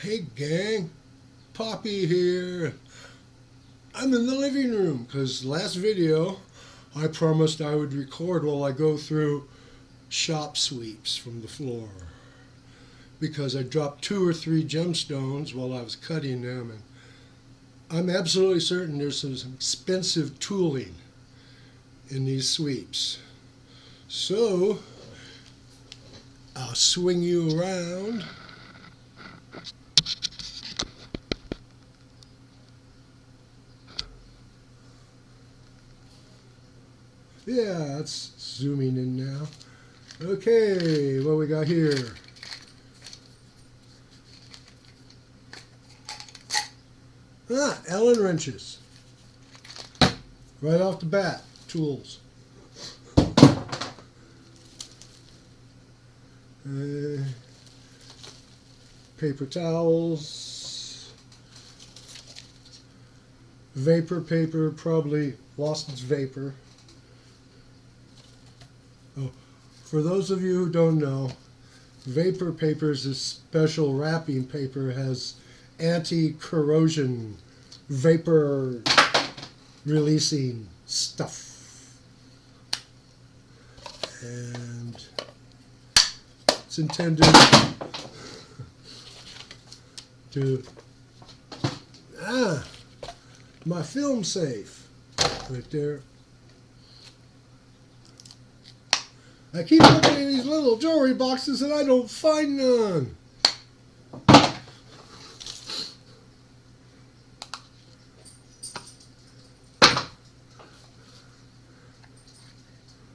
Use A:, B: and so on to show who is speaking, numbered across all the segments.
A: Hey gang, Poppy here. I'm in the living room because last video I promised I would record while I go through shop sweeps from the floor because I dropped 2 or 3 gemstones while I was cutting them, and I'm absolutely certain there's some expensive tooling in these sweeps. So I'll swing you around. Yeah, that's zooming in now. Okay, what we got here? Allen wrenches. Right off the bat, tools. Paper towels. Vapor paper, probably lost its vapor. Oh, for those of you who don't know, vapor paper is a special wrapping paper. It has anti-corrosion, vapor releasing stuff. And it's intended to, my film safe, right there. I keep opening these little jewelry boxes and I don't find none.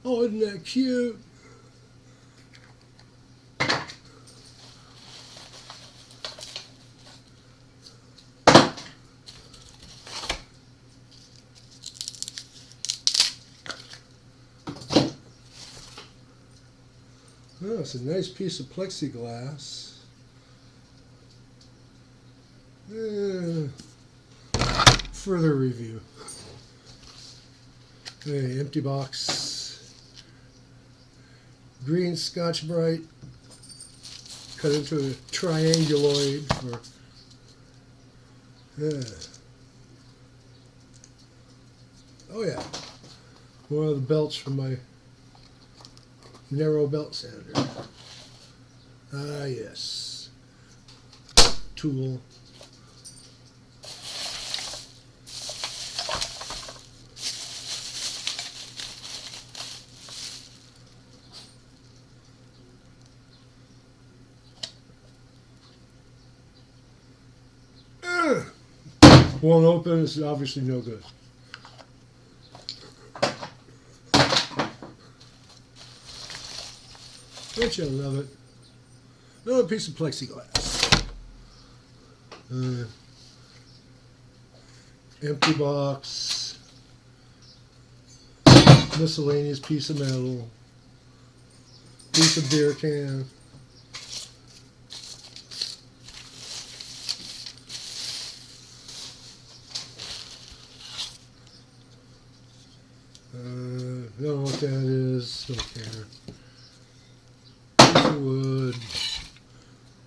A: Oh, isn't that cute? Oh, it's a nice piece of plexiglass. Further review. Okay, empty box. Green Scotch Brite. Cut into a trianguloid for. Oh yeah. One of the belts from my narrow belt sander. Ah, yes. Tool. Won't open, it's obviously no good. Don't you love it? Another piece of plexiglass. Empty box. Miscellaneous piece of metal. Piece of beer can. Don't know what that is. Don't care. Piece of wood.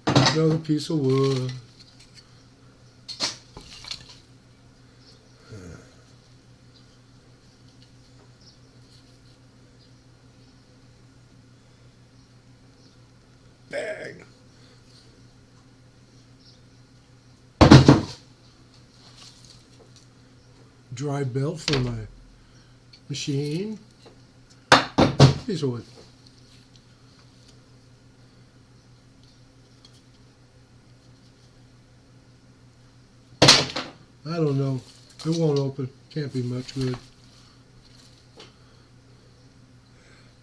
A: Another piece of wood. Bag. Dry belt for my machine. Piece of wood. I don't know. It won't open. Can't be much good.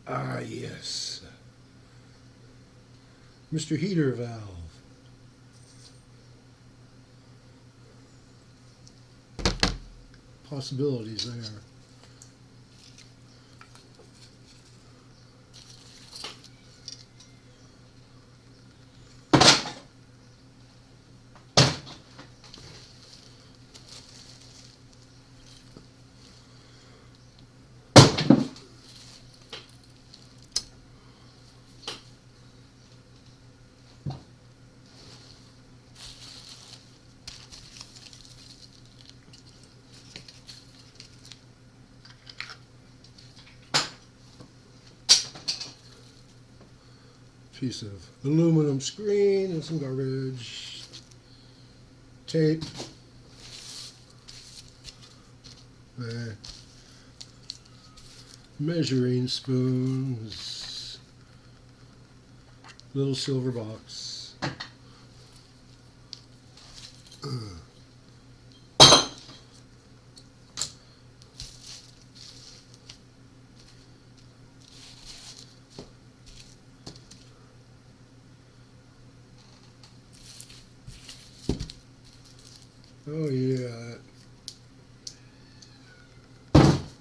A: Ah, yes. Mr. Heater valve. Possibilities there. piece of aluminum screen and some garbage. Tape. Measuring spoons. Little silver box. Oh yeah,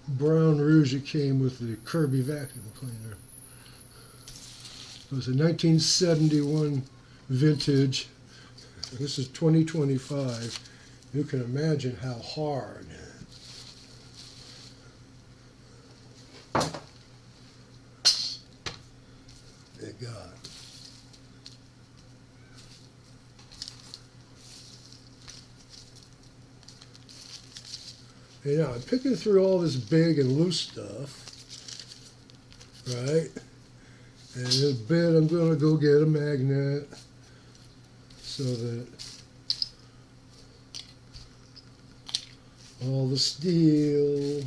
A: brown rouge it came with the Kirby vacuum cleaner. It was a 1971 vintage. This is 2025. You can imagine how hard it got. You know, I'm picking through all this big and loose stuff, right? And in a bit I'm going to go get a magnet so that all the steel,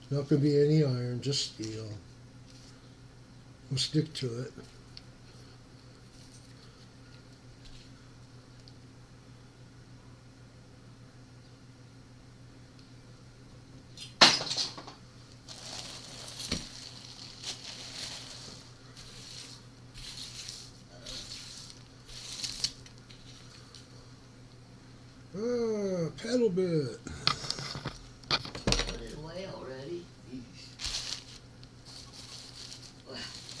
A: not going to be any iron, just steel, will stick to it. Pedal bit.
B: Put it away already.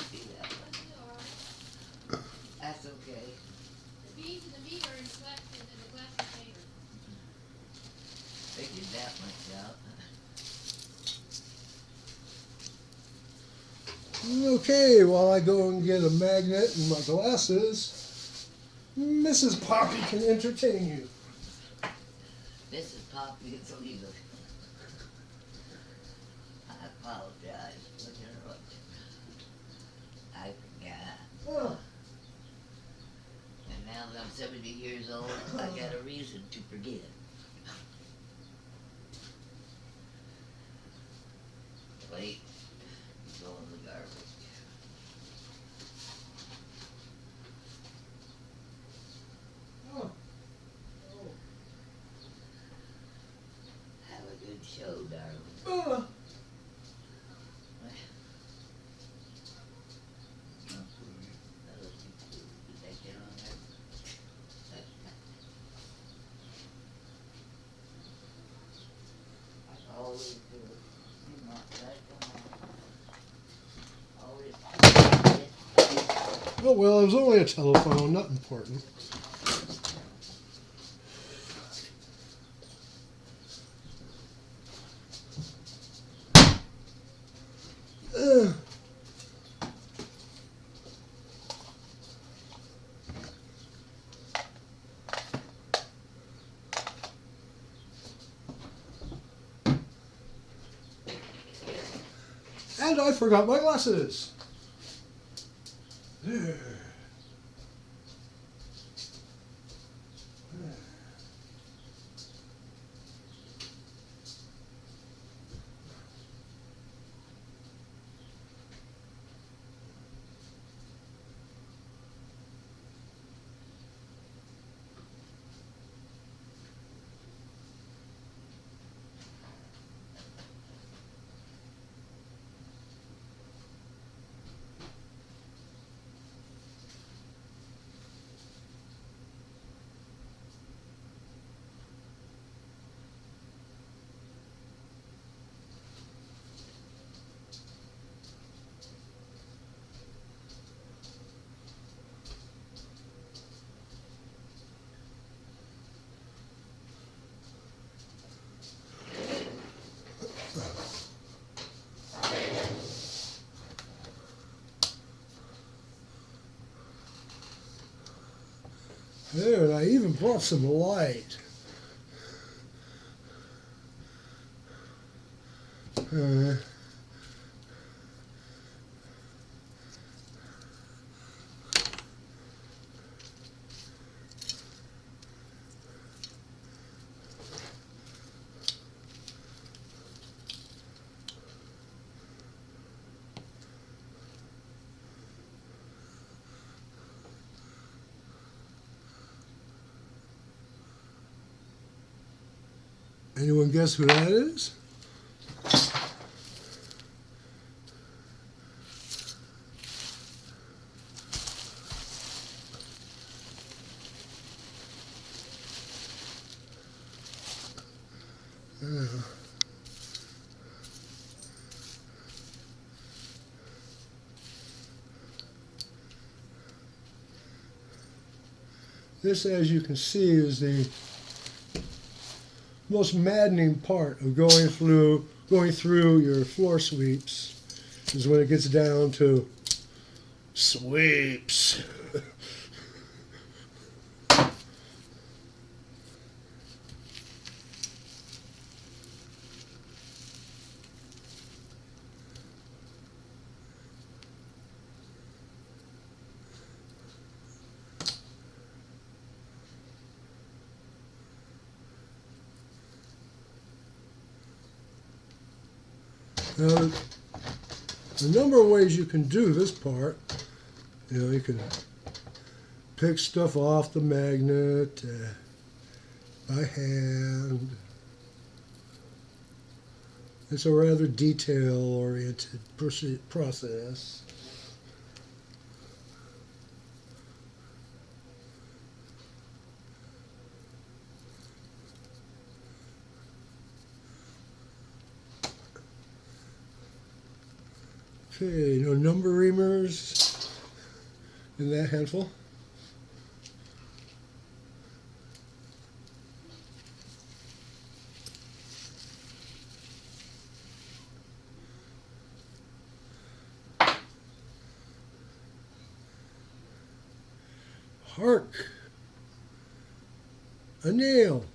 B: See that one? That's okay.
C: The beads and the meat are in the glass container.
B: Figured that much out.
A: Okay, while I go and get a magnet and my glasses, Mrs. Poppy can entertain you.
B: This is Poppy, it's illegal. I apologize for interrupting. I forgot.
A: Oh.
B: And now that I'm 70 years old, I got a reason to forget. Wait, go in the garbage.
A: Oh.
B: Have a good show, darling.
A: Oh. Oh well, it was only a telephone, not important. And I forgot my glasses. There. There, and I even brought some light. Anyone guess who that is? This, as you can see, is the most maddening part of going through your floor sweeps, is when it gets down to sweeps. Now, a number of ways you can do this part. You can pick stuff off the magnet by hand. It's a rather detail-oriented process. Okay, no number reamers in that handful. Hark! A nail.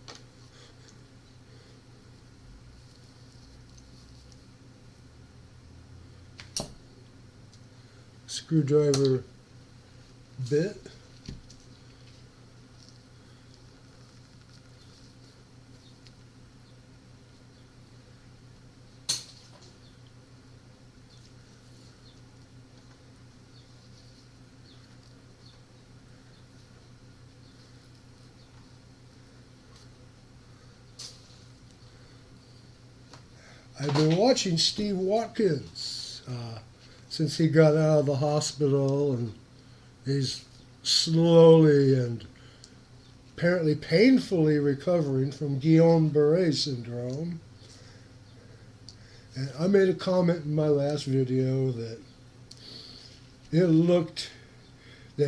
A: Screwdriver bit. I've been watching Steve Watkins since he got out of the hospital, and he's slowly and apparently painfully recovering from Guillain-Barré syndrome. And I made a comment in my last video that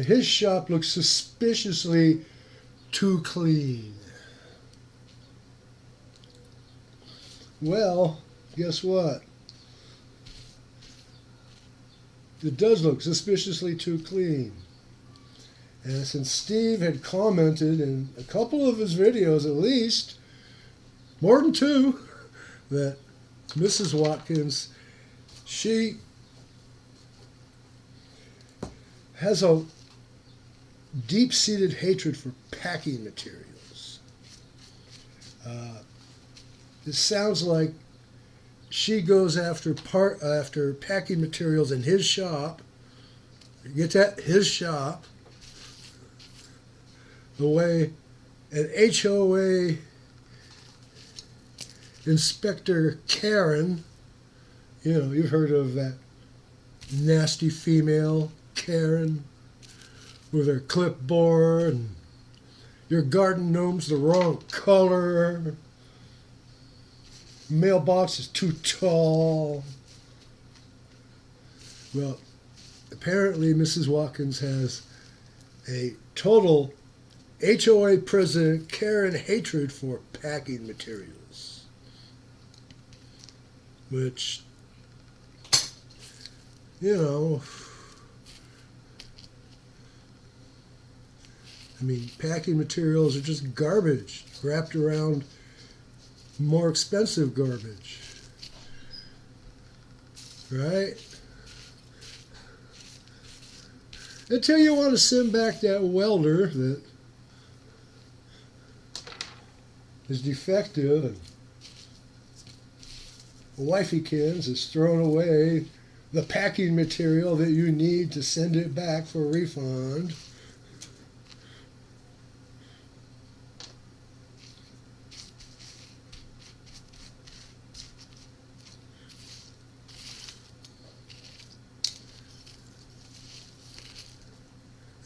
A: his shop looked suspiciously too clean. Well, guess what? It does look suspiciously too clean. And since Steve had commented in a couple of his videos, at least, more than two, that Mrs. Watkins, she has a deep-seated hatred for packing materials. It sounds like she goes after packing materials in his shop. Get that? His shop. The way an HOA inspector Karen, you've heard of that nasty female Karen with her clipboard, and your garden gnome's the wrong color. Mailbox is too tall. Well, apparently Mrs. Watkins has a total HOA president Karen hatred for packing materials, which, packing materials are just garbage wrapped around more expensive garbage, right? Until you want to send back that welder that is defective, and wifeykins has thrown away the packing material that you need to send it back for a refund.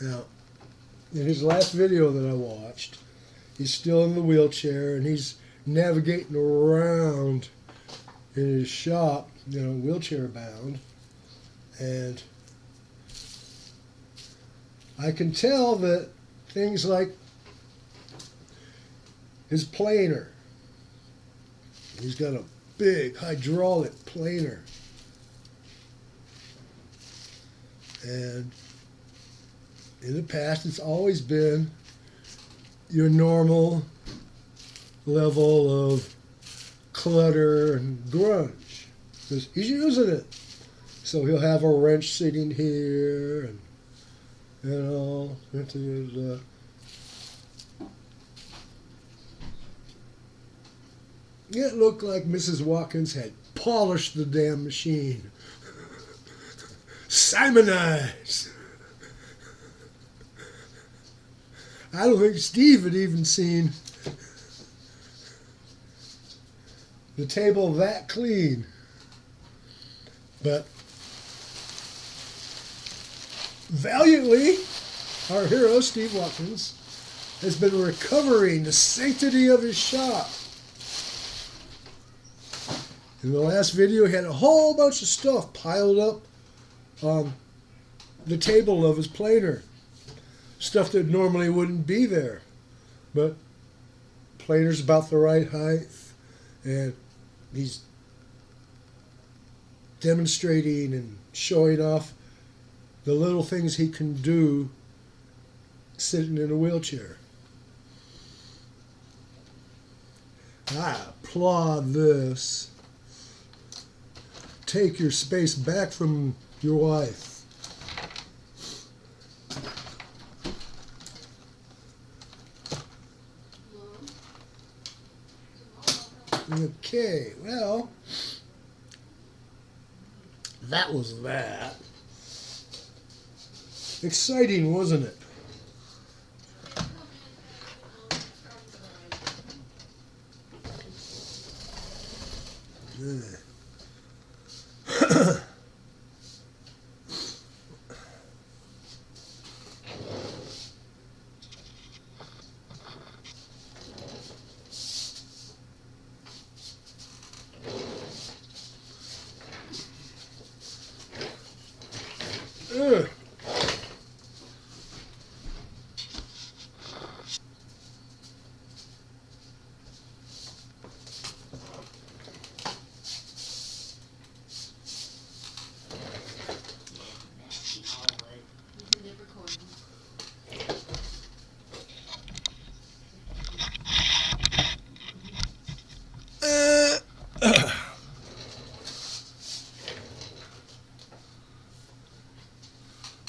A: Now, in his last video that I watched, he's still in the wheelchair and he's navigating around in his shop, wheelchair bound. And I can tell that things like his planer, he's got a big hydraulic planer. And in the past, it's always been your normal level of clutter and grunge. Because he's using it. So he'll have a wrench sitting here and, into his, it looked like Mrs. Watkins had polished the damn machine. Simonized. I don't think Steve had even seen the table that clean. But valiantly, our hero, Steve Watkins, has been recovering the sanctity of his shop. In the last video, he had a whole bunch of stuff piled up on the table of his planer. Stuff that normally wouldn't be there. But planer's about the right height, and he's demonstrating and showing off the little things he can do sitting in a wheelchair. I applaud this. Take your space back from your wife. Okay, well, that was that. Exciting, wasn't it? Yeah. Ugh.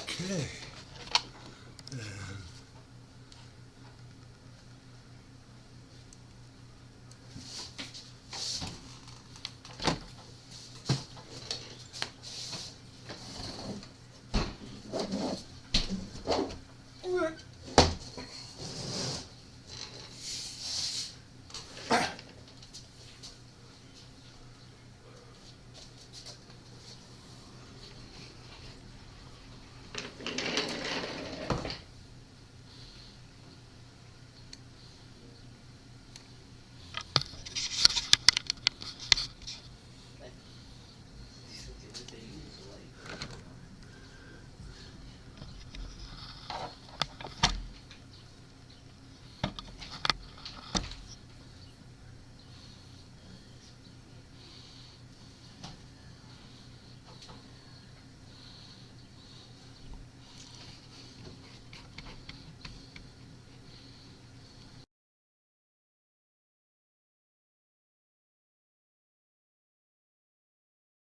A: Okay.